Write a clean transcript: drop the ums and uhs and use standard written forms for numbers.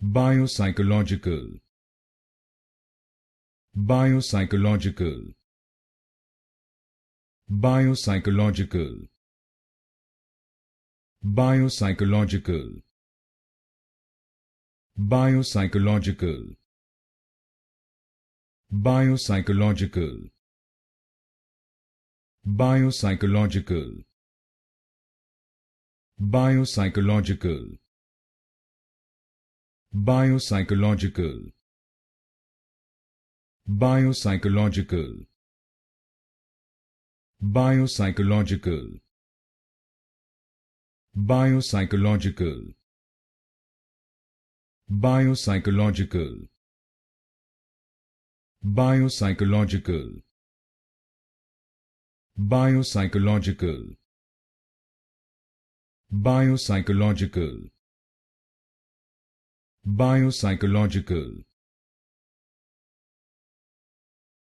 Biopsychological. Biopsychological. Biopsychological. Biopsychological. Biopsychological. Biopsychological. Biopsychological. Biopsychological. Biopsychological. Biopsychological. Biopsychological. Biopsychological. Biopsychological. Biopsychological. Biopsychological. Biopsychological. Biopsychological.